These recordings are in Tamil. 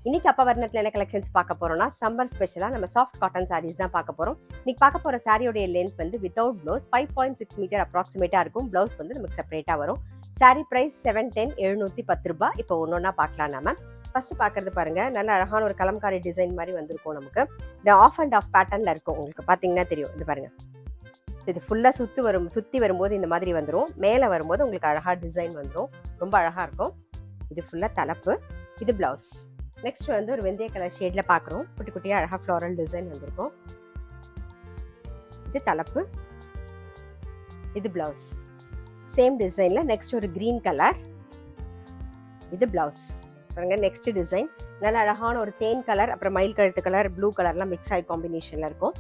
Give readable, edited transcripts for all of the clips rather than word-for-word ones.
இன்னைக்கு அப்பா வர்ணத்தில் என்ன கலெக்ஷன்ஸ் பார்க்க போறோம்னா சம்மர் ஸ்பெஷலாக நம்ம சாஃப்ட் காட்டன் சாரீஸ் தான் பார்க்க போறோம். இன்னைக்கு பார்க்க போற சாரியோடைய லென்த் வந்து வித்தவுட் ப்ளவுஸ் 5.6 மீட்டர் அப்ராக்சிமேட்டா இருக்கும். ப்ளவுஸ் வந்து நமக்கு செப்பரேட்டா வரும். சாரி பிரைஸ் 710 710 ரூபாய். இப்போ ஒன்னொன்னா பார்க்கலாம். நாம ஃபர்ஸ்ட் பார்க்கறது பாருங்க, நல்ல அழகான ஒரு கலம்காரி டிசைன் மாதிரி வந்திருக்கும். நமக்கு இந்த ஆஃப் அண்ட் ஆஃப் பேட்டர்ன்ல இருக்கும். உங்களுக்கு பார்த்தீங்கன்னா தெரியும். இது பாருங்க, இது ஃபுல்லாக சுற்றி வரும்போது இந்த மாதிரி வந்துடும். மேலே வரும்போது உங்களுக்கு அழகாக டிசைன் வந்துடும். ரொம்ப அழகாக இருக்கும். இது ஃபுல்லாக தலைப்பு, இது ப்ளவுஸ். நெக்ஸ்ட் வந்து ஒரு வெந்தய கலர் ஷேடில் பார்க்குறோம். குட்டி குட்டியாக அழகாக ஃப்ளோரல் டிசைன் வந்திருக்கும். இது தலைப்பு, இது ப்ளவுஸ். சேம் டிசைனில் நெக்ஸ்ட் ஒரு க்ரீன் கலர், இது ப்ளவுஸ். பாருங்க, நெக்ஸ்ட் டிசைன் நல்ல அழகான ஒரு தேன் கலர், அப்புறம் மயில் கழுத்து கலர், ப்ளூ கலர்லாம் மிக்ஸ் ஆகி காம்பினேஷனில் இருக்கும்.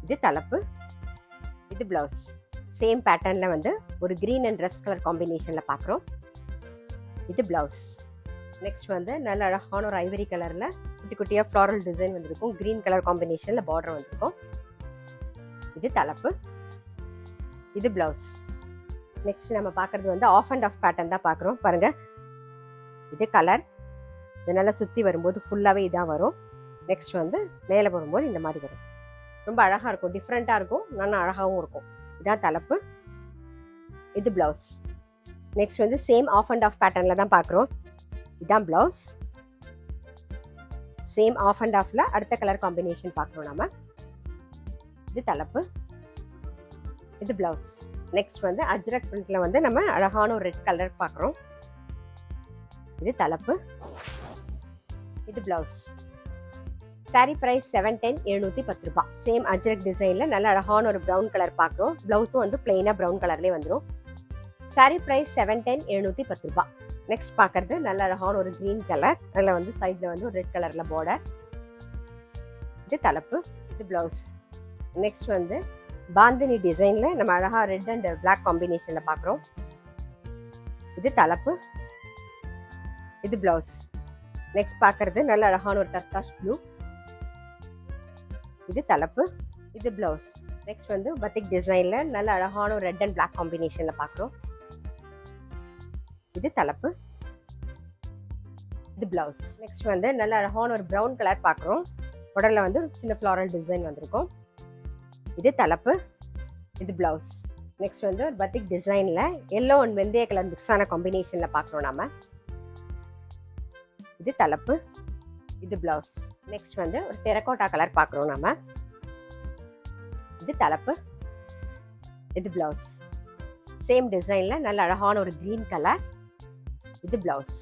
இது தலைப்பு, இது ப்ளவுஸ். சேம் பேட்டர்னில் வந்து ஒரு க்ரீன் அண்ட் ரெட் கலர் காம்பினேஷனில் பார்க்குறோம். இது ப்ளவுஸ். நெக்ஸ்ட் வந்து நல்ல அழகான ஒரு ஐவரி கலரில் குட்டி குட்டியாக ஃப்ளாரல் டிசைன் வந்திருக்கும். க்ரீன் கலர் காம்பினேஷனில் பார்டர் வந்திருக்கும். இது தலைப்பு, இது ப்ளவுஸ். நெக்ஸ்ட் நம்ம பார்க்குறது வந்து ஆஃப் அண்ட் ஆஃப் பேட்டர்ன் தான் பார்க்குறோம். பாருங்கள், இது கலர். இது நல்லா சுற்றி வரும்போது ஃபுல்லாகவே இதாக வரும். நெக்ஸ்ட் வந்து மேலே வரும்போது இந்த மாதிரி வரும். ரொம்ப அழகாக இருக்கும், டிஃப்ரெண்ட்டாக இருக்கும், நல்லா அழகாகவும் இருக்கும். இதான் தலைப்பு, இது ப்ளவுஸ். நெக்ஸ்ட் வந்து சேம் ஆஃப் அண்ட் ஆஃப் பேட்டர்னில் தான் பார்க்குறோம். இதான் ப்ளவுஸ். சேம் ஆஃப் அண்ட் ஆஃப்ல அடுத்த கலர் காம்பினேஷன் பார்க்குறோம் நம்ம. இது தலைப்பு, இது ப்ளவுஸ். நெக்ஸ்ட் வந்து அஜ்ரக் பிரிண்ட்ல வந்து நம்ம அழகான ஒரு ரெட் கலர் பார்க்குறோம். இது தலைப்பு, இது ப்ளவுஸ். சாரி பிரைஸ் 710 710 ரூபாய். சேம் அஜ்ரக் டிசைன்ல நல்ல அழகான ஒரு ப்ரௌன் கலர் பார்க்குறோம். ப்ளவுஸும் வந்து பிளெயினாக ப்ரௌன் கலர்லேயே வந்துடும். சாரி பிரைஸ் 710 710 ரூபாய். நெக்ஸ்ட் பார்க்கறது நல்ல அழகான ஒரு க்ரீன் கலர், அதில் வந்து சைடில் வந்து ஒரு ரெட் கலரில் பார்டர். இது தலைப்பு, இது ப்ளவுஸ். நெக்ஸ்ட் வந்து பாந்தினி டிசைனில் நம்ம அழகாக ரெட் அண்ட் பிளாக் காம்பினேஷனில் பார்க்குறோம். இது தலைப்பு, இது ப்ளவுஸ். நெக்ஸ்ட் பார்க்கறது நல்ல அழகான ஒரு டர்காஷ் ப்ளூ. இது தலைப்பு, இது ப்ளவுஸ். நெக்ஸ்ட் வந்து பத்திக் டிசைனில் நல்ல அழகான ஒரு ரெட் அண்ட் பிளாக் காம்பினேஷனில் பார்க்குறோம். இது தலைப்பு, இது ப்ளவுஸ். நெக்ஸ்ட் வந்து நல்ல அழகான ஒரு ப்ரௌன் கலர் பார்க்குறோம். உடலில் வந்து சின்ன ஃப்ளாரல் டிசைன் வந்திருக்கும். இது தலைப்பு, இது ப்ளவுஸ். நெக்ஸ்ட் வந்து ஒரு பத்திக் டிசைனில் எல்லோ அண்ட் வெந்தய கலர் மிக்ஸ் ஆன காம்பினேஷனில் பார்க்குறோம் நாம. இது தலைப்பு, இது ப்ளவுஸ். நெக்ஸ்ட் வந்து ஒரு டெரகோட்டா கலர் பார்க்குறோம் நாம. இது தலைப்பு, இது ப்ளவுஸ். சேம் டிசைனில் நல்ல அழகான ஒரு க்ரீன் கலர், இது ப்ளவுஸ்.